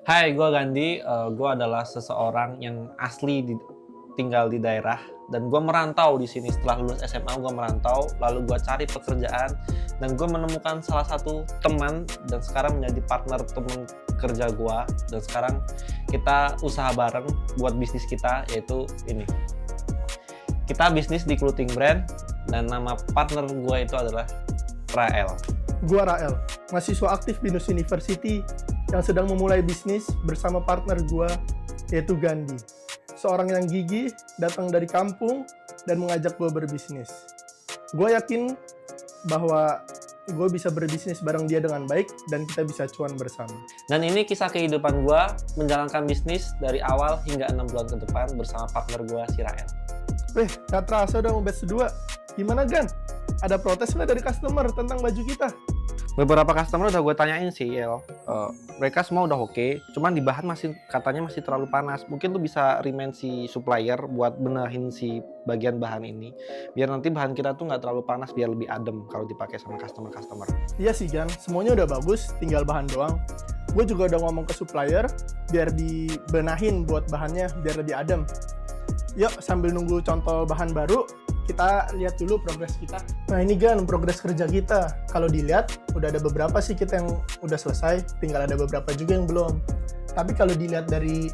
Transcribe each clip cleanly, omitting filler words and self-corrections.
Hai, gue Gandhi. Gue adalah seseorang yang tinggal di daerah dan gue merantau di sini. Setelah lulus SMA, gue merantau, lalu gue cari pekerjaan dan gue menemukan salah satu teman dan sekarang menjadi partner teman kerja gue. Dan sekarang kita usaha bareng buat bisnis kita, yaitu ini. Kita bisnis di clothing brand dan nama partner gue itu adalah Rael. Gua Rael, mahasiswa aktif di Nus University yang sedang memulai bisnis bersama partner gua, yaitu Gandhi. Seorang yang gigih, datang dari kampung, dan mengajak gua berbisnis. Gua yakin bahwa gue bisa berbisnis bareng dia dengan baik, dan kita bisa cuan bersama. Dan ini kisah kehidupan gue menjalankan bisnis dari awal hingga 6 bulan ke depan bersama partner gue, si Rael. Gak terasa udah mau batch 2. Gimana Gan? Ada protes nggak dari customer tentang baju kita? Beberapa customer udah gue tanyain sih, mereka semua udah oke, cuman di bahan katanya masih terlalu panas. Mungkin lu bisa remind si supplier buat benahin si bagian bahan ini, biar nanti bahan kita tuh nggak terlalu panas, biar lebih adem kalau dipakai sama customer. Iya sih Gan, semuanya udah bagus, tinggal bahan doang. Gue juga udah ngomong ke supplier, biar dibenahin buat bahannya, biar lebih adem. Yuk, sambil nunggu contoh bahan baru, kita lihat dulu progres kita. Nah ini Gan, progres kerja kita. Kalau dilihat, udah ada beberapa sih kita yang udah selesai, tinggal ada beberapa juga yang belum. Tapi kalau dilihat dari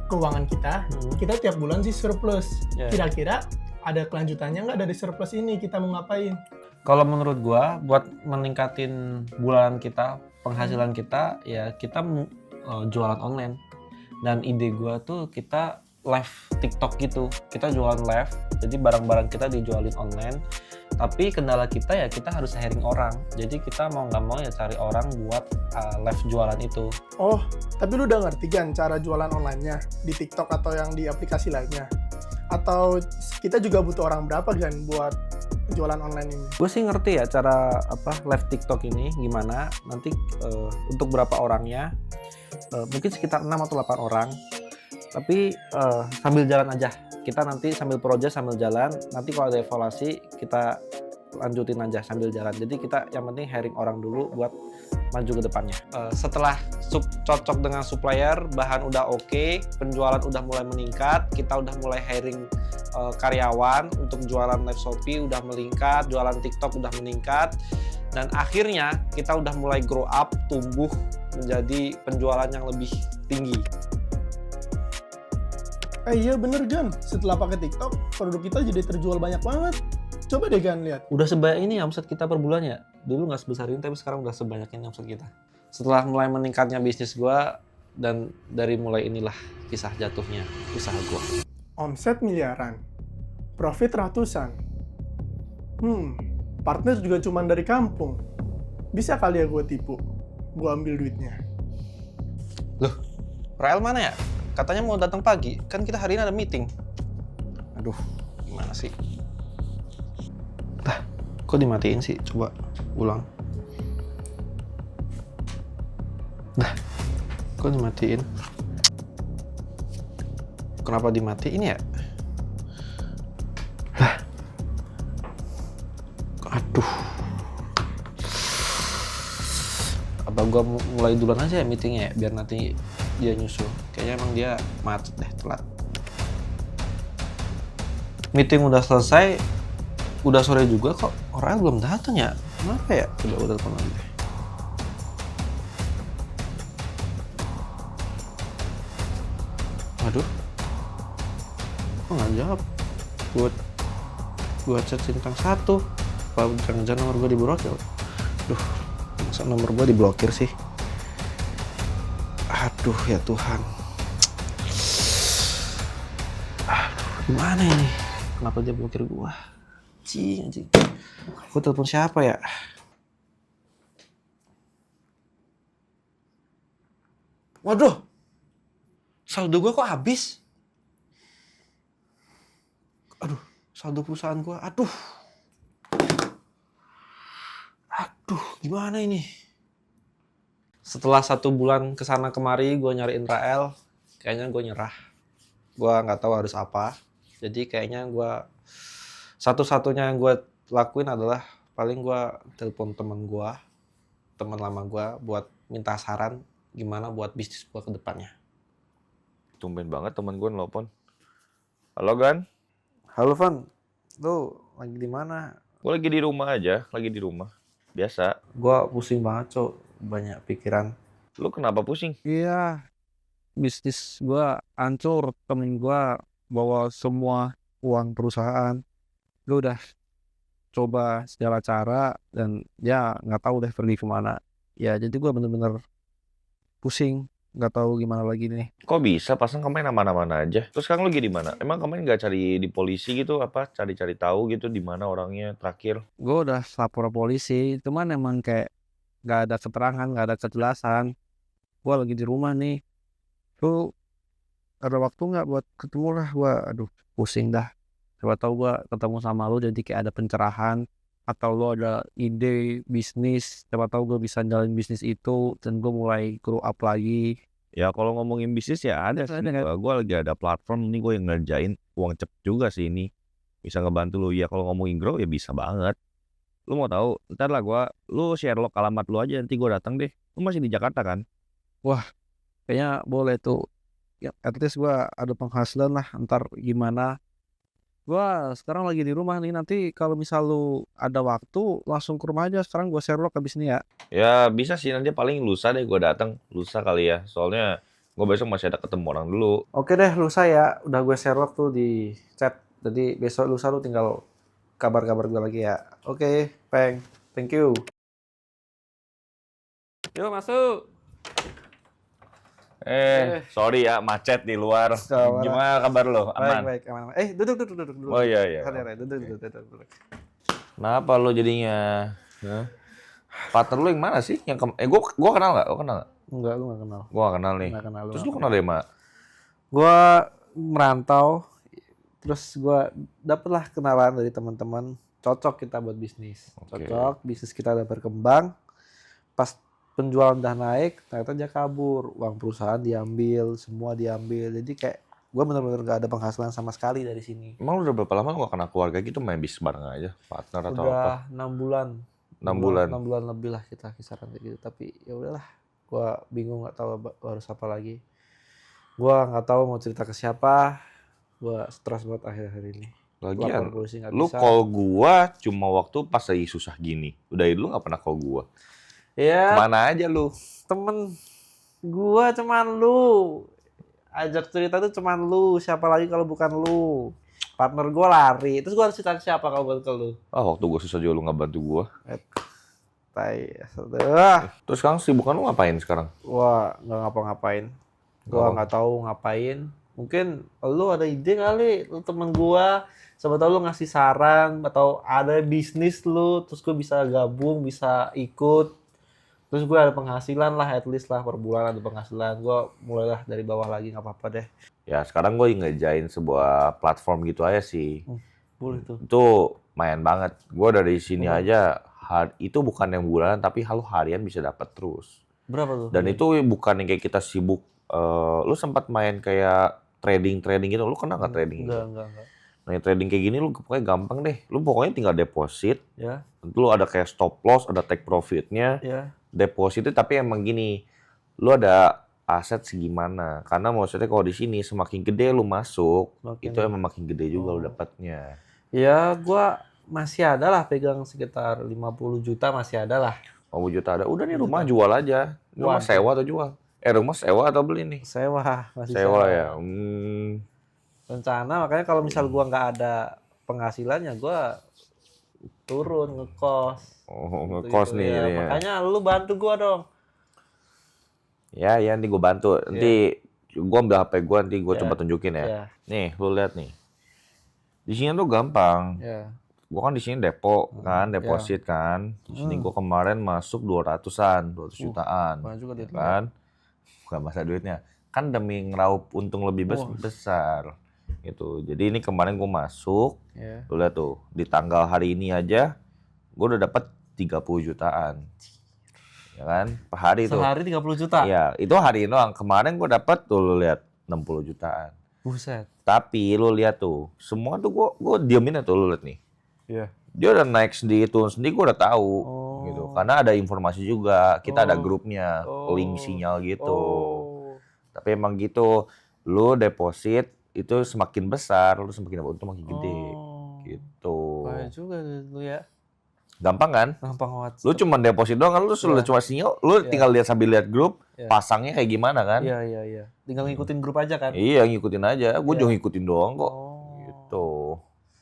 keuangan kita, kita tiap bulan sih surplus. Kira-kira ada kelanjutannya nggak dari surplus ini, kita mau ngapain? Kalau menurut gue, buat meningkatin bulanan kita, penghasilan kita, ya kita jualan online. Dan ide gue tuh kita live TikTok gitu, kita jualan live, jadi barang-barang kita dijualin online. Tapi kendala kita ya kita harus hiring orang, jadi kita mau nggak mau ya cari orang buat live jualan itu. Oh, tapi lu udah ngerti kan cara jualan online-nya di TikTok atau yang di aplikasi lainnya? Atau kita juga butuh orang berapa kan buat jualan online ini? Gue sih ngerti ya cara live TikTok ini gimana. Nanti untuk berapa orangnya, mungkin sekitar 6 atau 8 orang. Tapi sambil jalan aja, kita nanti sambil project sambil jalan, nanti kalau ada evaluasi kita lanjutin aja sambil jalan. Jadi kita yang penting hiring orang dulu buat maju ke depannya. Setelah cocok dengan supplier, bahan udah oke, penjualan udah mulai meningkat, kita udah mulai hiring karyawan untuk jualan live Shopee udah meningkat, jualan TikTok udah meningkat, dan akhirnya kita udah mulai grow up, tumbuh menjadi penjualan yang lebih tinggi. Iya bener Gan, setelah pakai TikTok, produk kita jadi terjual banyak banget. Coba deh Gan lihat. Udah sebanyak ini omset kita per bulan ya. Dulu nggak sebesar ini, tapi sekarang udah sebanyak ini omset kita. Setelah mulai meningkatnya bisnis gua, dan dari mulai inilah kisah jatuhnya usaha gua. Omset miliaran, profit ratusan. Partner juga cuman dari kampung. Bisa kali ya gue tipu, gue ambil duitnya. Loh, Rael mana ya? Katanya mau datang pagi, kan kita hari ini ada meeting. Aduh, gimana sih? Kok dimatiin sih? Coba ulang. Kok dimatiin? Kenapa dimatiin ya? Aduh. Apa gua mulai duluan aja ya meetingnya ya, biar nanti dia nyusul. Kayaknya emang dia macet deh, telat. Meeting udah selesai, udah sore juga kok orang belum datang ya. Kenapa ya? Coba udah telepon lagi deh. Aduh, kok nggak jawab? Gua chat bintang 1. Apa jangan-jangan nomor gua diblokir? Duh, masa nomor gua diblokir sih? Aduh ya Tuhan. Aduh, gimana ini? Kenapa dia blokir gua? Anjing. Gua telepon siapa ya? Waduh. Saldo gua kok habis? Aduh, saldo perusahaan gua. Aduh, gimana ini? Setelah 1 bulan kesana kemari, gue nyariin Rael, kayaknya gue nyerah. Gue nggak tahu harus apa. Jadi kayaknya gue satu-satunya yang gue lakuin adalah paling gue telepon teman lama gue buat minta saran gimana buat bisnis gua ke depannya. Tumben banget temen gue nelfon. Halo Gan, Halo Van, lu lagi di mana? gue lagi di rumah aja, lagi di rumah. Biasa. Gua pusing banget, Cok. Banyak pikiran. Lu kenapa pusing? Iya, bisnis gua hancur. Temen gua bawa semua uang perusahaan. Gue udah coba segala cara dan ya nggak tahu deh pergi kemana. Ya jadi gua bener-bener pusing, nggak tahu gimana lagi nih. Kok bisa pasang kemarin aman-aman aja? Terus sekarang lu lagi di mana? Emang kemarin nggak cari di polisi gitu apa? Cari-cari tahu gitu di mana orangnya terakhir? Gue udah lapor polisi, cuman emang kayak nggak ada keterangan, nggak ada kejelasan. Gua lagi di rumah nih. Lu ada waktu nggak buat ketemu lah? Gua aduh pusing dah. Coba tahu gua ketemu sama lu jadi kayak ada pencerahan atau lu ada ide bisnis. Coba tahu gua bisa jalan bisnis itu dan gua mulai grow up lagi. Ya kalau ngomongin bisnis ya ada sih. Ada nggak? Gue lagi ada platform ini gue yang ngerjain uang cepet juga sih ini. Bisa ngebantu lu. Ya kalau ngomongin grow ya bisa banget. Lu mau tahu? Ntar lah lu share alamat lu aja nanti gue datang deh. Lu masih di Jakarta kan? Kayaknya boleh tuh. Ya, at least gua ada penghasilan lah. Ntar gimana? Gua sekarang lagi di rumah nih. Nanti kalau misal lu ada waktu langsung ke rumah aja. Sekarang gua Sherlock abis ini ya. Ya bisa sih nanti paling lusa deh gue datang. Lusa kali ya. Soalnya gue besok masih ada ketemu orang dulu. Oke deh, lusa ya. Udah gue Sherlock tuh di chat. Jadi besok lusa lu tinggal kabar-kabar gue lagi ya. Oke, Peng. Thank you. Yuk masuk. Sorry ya macet di luar. Gak apa-apa. Gimana kabar lo? Aman? Baik, aman. Duduk dulu. Oh iya. Santai, duduk. Kenapa lo jadinya? Hah? Partner lo yang mana sih? Yang gue kenal nggak? Lo kenal nggak? Enggak, lu gak kenal. Gue gak kenal nih. Nggak kenal lu. Terus lo kenal dari mana? Gue merantau, terus gue dapet lah kenalan dari teman-teman. Cocok kita buat bisnis. Oke. Cocok, bisnis kita udah berkembang. Pas penjualan udah naik, ternyata dia kabur. Uang perusahaan diambil, semua diambil. Jadi kayak gue bener-bener gak ada penghasilan sama sekali dari sini. Emang lo udah berapa lama lo gak kenal keluarga gitu main bisnis bareng aja? Partner atau apa? Udah 6 bulan. 6 bulan. 6 bulan lebih lah kita kisaran kayak gitu. Tapi ya udahlah, gue bingung gak tahu harus apa lagi. Gue gak tahu mau cerita ke siapa. Gue stres banget akhir-akhir ini. Lagian, Lapor polisi nggak lu bisa. call gua cuma waktu pas lagi susah gini. Udah itu lu gak pernah call gua. Ya, Kemana aja lu? temen gua cuman lu. Ajak cerita tuh cuman lu. Siapa lagi kalau bukan lu? Partner gua lari. Terus gua harus cerita ke siapa kalau bukan ke lu? Ah, waktu gua susah juga lu gak bantu gua. Tai. Aduh. Terus sekarang sibukan lu ngapain sekarang? Wah, nggak ngapa-ngapain. Gua nggak tahu ngapain. Mungkin lu ada ide kali, lu temen gua. Siapa tahu lu ngasih saran atau ada bisnis lu, terus gua bisa gabung, bisa ikut. Terus gue ada penghasilan lah, at least lah per bulan ada penghasilan. Gue mulailah dari bawah lagi, nggak apa-apa deh. Ya sekarang gua ngerjain sebuah platform gitu aja sih. Boleh tuh. Itu lumayan banget. Gua dari sini aja, itu bukan yang bulanan tapi harian bisa dapat terus. Berapa tuh? Dan itu bukan yang kayak kita sibuk. Lu sempat main kayak trading gitu. Lu kenal nggak trading? Enggak. Nah, yang trading kayak gini lu pokoknya gampang deh. Lu pokoknya tinggal deposit. Ya. Lu ada kayak stop loss, ada take profitnya. Ya. Depositnya tapi emang gini. Lu ada aset segimana. Karena maksudnya kalau di sini semakin gede lu masuk, Makin- itu emang makin gede juga lu Oh. dapatnya. Ya, gue masih ada lah pegang sekitar 50 juta masih ada lah. 50 juta ada. Udah nih 50 rumah juta. jual aja. Ini rumah Waduh. sewa atau jual? Rumah sewa atau beli nih? Sewa, masih Sewa sewa. ya. Rencana makanya kalau misal gue nggak ada penghasilannya, gue turun ngekos. Oh, Gitu-gitu ngekos nih ya. jadinya. Makanya lu bantu gue dong. Ya, nanti gue bantu. Nanti gue ambil HP gue, nanti gue Ya. coba tunjukin ya. Ya. Nih, lu lihat nih. Di sini tuh gampang. Ya. Gua kan di sini depo kan, deposit kan. Di sini gua kemarin masuk 200-an, 200 jutaan. Banyak juga Ya duitnya. kan? Bukan masa duitnya. Kan demi ngeraup untung lebih besar. Gitu. Jadi ini kemarin gua masuk, Ya. lu lihat tuh, di tanggal hari ini aja gua udah dapat 30 jutaan. Ya kan? Per hari tuh. Sehari 30 juta. Iya, itu hari ini doang. Kemarin gua dapat tuh lu lihat 60 jutaan. Buset. Tapi lu lihat tuh, semua tuh gua diemin tuh lu lihat nih. Iya. Dia udah naik sendiri, turun sendiri, gue udah tahu Oh. gitu karena ada informasi juga. Kita ada Oh. grupnya, link sinyal gitu. Oh. Tapi emang gitu, lu deposit itu semakin besar, lu semakin dapat untung makin gede. Oh. Gitu. Bahaya juga dulu ya. Gampang kan? Gampang banget. Lu cuma deposit doang kan, lu sudah Iya. cuma sinyal, lu Iya. tinggal lihat sambil lihat grup, Iya. pasangnya kayak gimana kan? Iya. Tinggal ngikutin grup aja kan? Iya, ngikutin aja. Gue Iya. juga ngikutin doang kok. Oh. Gitu.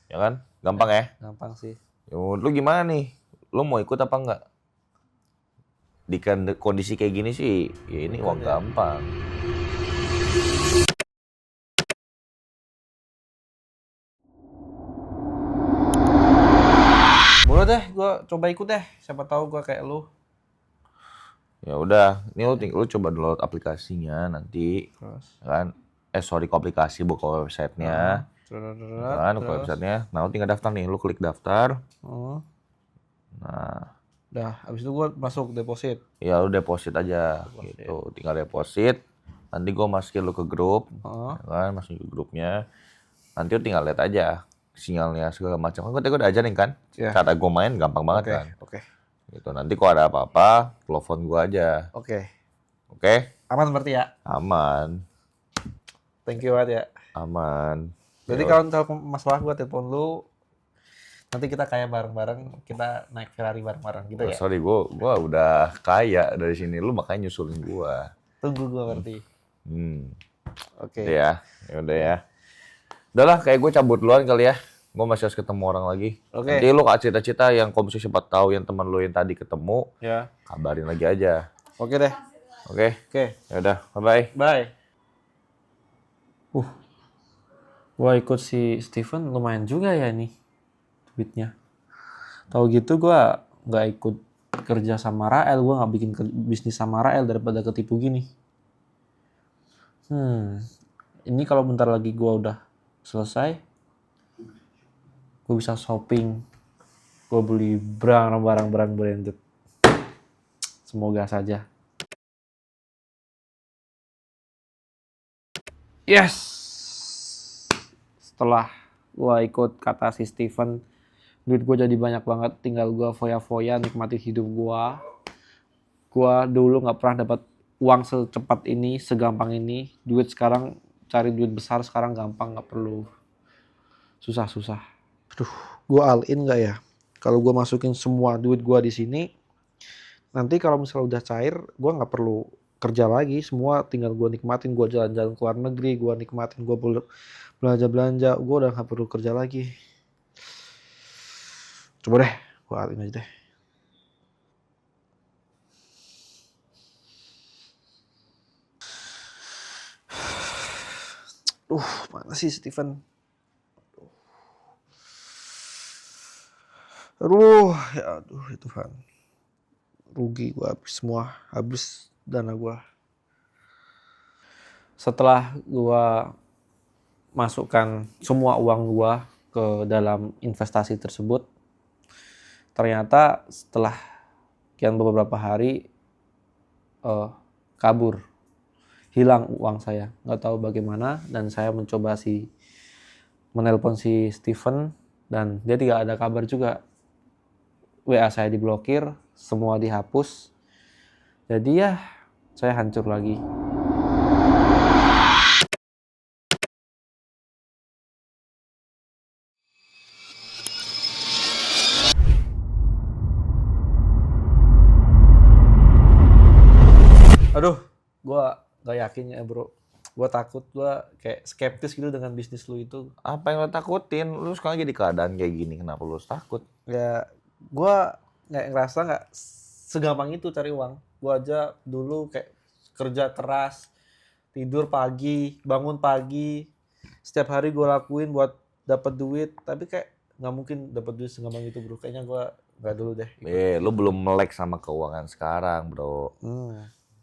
Ya kan? Gampang ya? Gampang sih. Lu gimana nih? Lu mau ikut apa enggak? Di kondisi kayak gini sih, ya ini Ikut uang ya. gampang. Boleh deh, gua coba ikut deh. Siapa tahu gua kayak lu. Ya udah, ini lu coba download aplikasinya nanti, Terus. kan? Sorry, ke aplikasi, buka websitenya, kan? Buka Terus. websitenya. Nah, lu tinggal daftar nih, lu klik daftar. Oh. Nah, Dah, habis itu gua masuk deposit. ya lu deposit aja, Deposit. gitu. Tinggal deposit. Nanti gua masukin lu ke grup, Oh. ya kan? Masukin ke grupnya. Nanti lu tinggal lihat aja sinyalnya segala macam. Kan gua tadi udah ajarin kan? Iya. Cara gua main gampang banget Oke, kan? oke. Gitu. Nanti kalau ada apa-apa, telepon gua aja. Oke. Oke? Aman berarti ya? Aman. Thank you banget ya. Aman. Jadi Ya kalau misalnya masalah gua telepon lu, nanti kita kayak bareng-bareng, kita naik Ferrari bareng-bareng gitu ya. Sorry, gua udah kaya dari sini. Lu makanya nyusulin gua. Tunggu gua berarti. Oke. Udah ya. Ya udah ya. Udahlah, kayak gue cabut duluan kali ya. Gue masih harus ketemu orang lagi. Oke. Nanti lu kasih cerita-cerita yang kalau misalnya siapa tahu yang teman lu yang tadi ketemu, Ya. kabarin lagi aja. Oke deh. Oke? Oke. Ya udah, bye-bye. Bye. Gua ikut si Steven lumayan juga ya nih duitnya. Tahu gitu gua nggak ikut kerja sama Rael, gua nggak bikin bisnis sama Rael daripada ketipu gini. Ini kalau bentar lagi gua udah selesai, gua bisa shopping, gua beli barang-barang branded. Semoga saja. Yes. Setelah gua ikut kata si Steven, duit gua jadi banyak banget. Tinggal gua foya-foya nikmati hidup gua. Gua dulu nggak pernah dapat uang secepat ini, segampang ini. Duit sekarang, cari duit besar sekarang gampang, nggak perlu susah-susah. Aduh, gua all in nggak ya? Kalau gua masukin semua duit gua di sini, nanti kalau misalnya udah cair, gua nggak perlu kerja lagi. Semua tinggal gua nikmatin. Gua jalan-jalan ke luar negeri, gua nikmatin, gua belanja-belanja, gua udah nggak perlu kerja lagi. Coba deh, gua all in aja deh. Mana sih Steven? Ya Tuhan. Rugi gua habis semua, habis dana gua. Setelah gua masukkan semua uang gua ke dalam investasi tersebut, ternyata setelah sekian beberapa hari kabur, hilang uang saya, nggak tahu bagaimana. Dan saya mencoba menelpon si Steven dan dia tidak ada kabar juga. WA saya diblokir, semua dihapus. Jadi ya saya hancur lagi. Aduh, gua gak yakin ya bro. Gua takut, gua kayak skeptis gitu dengan bisnis lu itu. Apa yang lo takutin? Lu sekarang jadi keadaan kayak gini, kenapa lu harus takut? Ya, gua ngerasa nggak segampang itu cari uang. Gua aja dulu kayak kerja keras, tidur pagi, bangun pagi, setiap hari gua lakuin buat dapat duit. Tapi kayak nggak mungkin dapat duit segampang itu bro. Kayaknya gua nggak dulu deh. Lu belum melek sama keuangan sekarang, bro.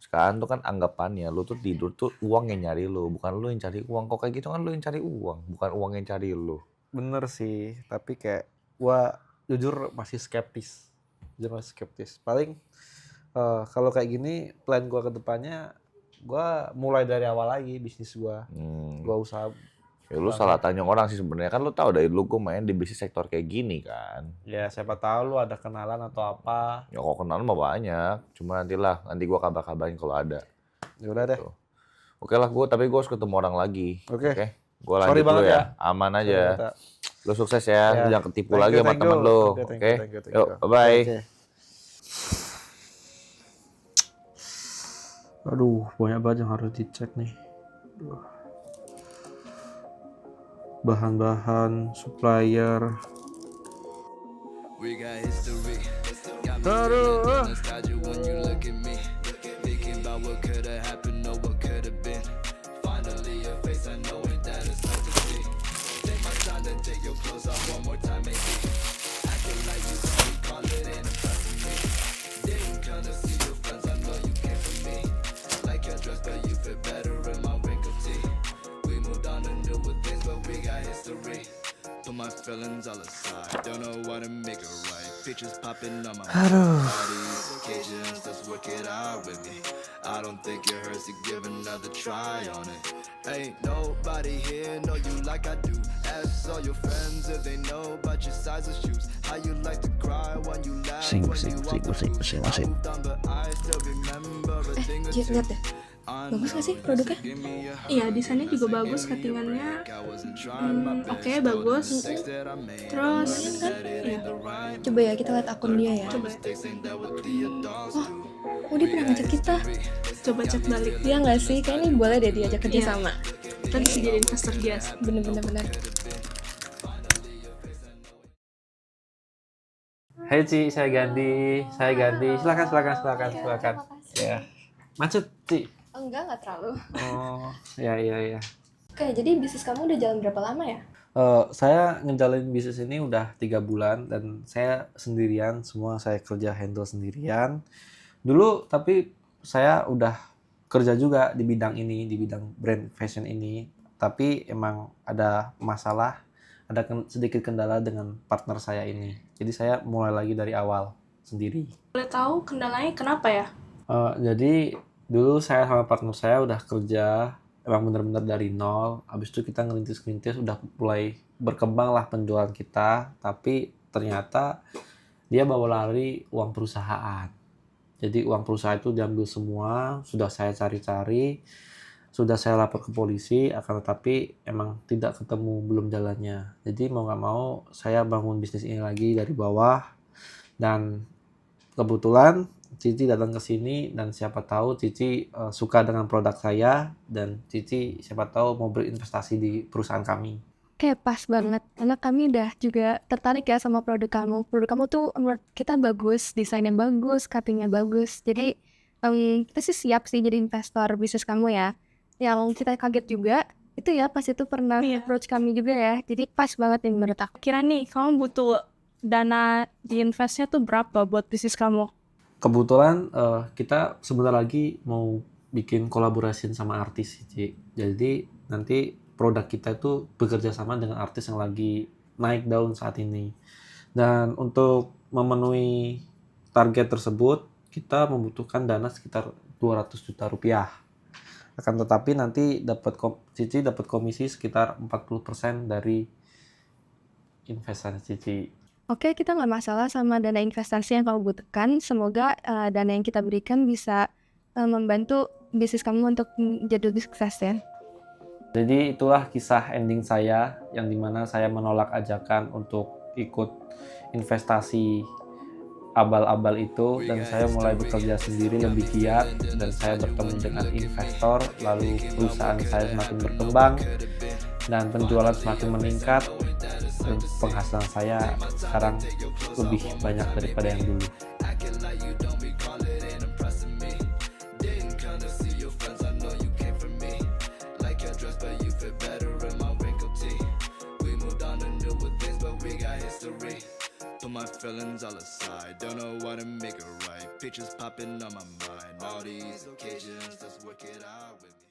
Sekarang tuh kan anggapannya lu tuh tidur tuh uang yang nyari lu, bukan lu yang cari uang. Kok kayak gitu kan lu yang cari uang, bukan uang yang cari lu. Bener sih, tapi kayak gua jujur masih skeptis. Paling kalau kayak gini plan gua ke depannya, gua mulai dari awal lagi bisnis gua. Gua usaha Ya lu salah tanya orang sih sebenarnya, kan lu tahu dari dulu gue main di bisnis sektor kayak gini kan. Ya siapa tahu lu ada kenalan atau apa. Ya kok kenal mah banyak, cuma nanti gue kabarin kalau ada. Ya udah deh. Tuh. Oke lah tapi gue harus ketemu orang lagi. Oke. Gue Sorry lanjut dulu banget ya. ya. Aman aja. Lu sukses ya, Ya. jangan ketipu Thank lagi you, sama thank teman you. lu. Oke, Oke. thank you. Yuk, bye. Oke. Aduh, banyak banget yang harus dicek nih. Aduh. Bahan-bahan, supplier. We got history. Got me feeling the nostalgia when you look at me. Thinking about what could have happened or what could have been. Finally, your face, I know it, that is hard to see. Take my time to take your clothes off one more time, maybe. Acting like you saw me, call it in a to me. Didn't come to see your friends, I know you came for me. Like your dress, but you fit better in my wrinkled tee. We moved on to newer things, but we got history. Put my feelings all aside, don't know what to make it right. Pictures popping on my mind. All these occasions, let's work it out with me. I don't think it hurts to give another try on it. Ain't nobody here know you like I do. Ask all your friends if they know about your size of shoes. How you like to cry when you laugh when you walk the blues. I moved on but I still remember a thing or Ji, two. lihat deh. Bagus gak sih produknya? Iya, desainnya juga bagus, cuttingannya oke, bagus. Terus, ya, Coba ya kita lihat akun dia ya. coba Oh dia pernah ngechat kita. coba cek balik. Dia nggak sih? Kayaknya ini boleh deh diajak kerja Iya. sama. Kita bisa jadi investor dia. Bener-bener. Hai Ci, saya Gandhi. Silakan. Ya. Macet, Ci. Enggak terlalu. Oh, ya. Oke, jadi bisnis kamu udah jalan berapa lama ya? Saya ngejalanin bisnis ini udah 3 bulan dan saya sendirian, semua saya kerja handle sendirian. Dulu tapi saya udah kerja juga di bidang ini, di bidang brand fashion ini. Tapi emang ada masalah, ada sedikit kendala dengan partner saya ini. Jadi saya mulai lagi dari awal sendiri. Boleh tahu kendalanya kenapa ya? Jadi dulu saya sama partner saya udah kerja emang benar-benar dari nol. Habis itu kita ngerintis-ngerintis udah mulai berkembang lah penjualan kita. Tapi ternyata dia bawa lari uang perusahaan. Jadi uang perusahaan itu diambil semua. Sudah saya cari-cari, sudah saya lapor ke polisi. Akan tetapi emang tidak ketemu belum jalannya. Jadi mau nggak mau saya bangun bisnis ini lagi dari bawah. Dan kebetulan Cici datang ke sini dan siapa tahu Cici suka dengan produk saya dan Cici siapa tahu mau berinvestasi di perusahaan kami. Oke, pas banget. Karena kami udah juga tertarik ya sama produk kamu. Produk kamu tuh menurut kita bagus, desainnya bagus, cuttingnya bagus. Jadi kita sih siap sih jadi investor bisnis kamu ya. Yang kita kaget juga, itu ya pas itu pernah Iya. approach kami juga ya. Jadi pas banget nih menurut aku. Kira nih, kamu butuh dana di investnya tuh berapa buat bisnis kamu? Kebetulan kita sebentar lagi mau bikin kolaborasi sama artis Cici. Jadi nanti produk kita itu bekerja sama dengan artis yang lagi naik daun saat ini. Dan untuk memenuhi target tersebut, kita membutuhkan dana sekitar 200 juta rupiah. Akan tetapi nanti Cici dapat komisi sekitar 40% dari investasi Cici. Oke, kita nggak masalah sama dana investasi yang kamu butuhkan. Semoga dana yang kita berikan bisa membantu bisnis kamu untuk jadi lebih sukses ya. Jadi itulah kisah ending saya yang dimana saya menolak ajakan untuk ikut investasi abal-abal itu dan saya mulai bekerja sendiri lebih giat dan saya bertemu dengan investor, lalu perusahaan saya semakin berkembang dan penjualan semakin meningkat dan penghasilan saya sekarang lebih banyak daripada yang dulu. Put my feelings all aside, don't know what to make it right. Pictures popping on my mind. All these occasions, let's work it out with me.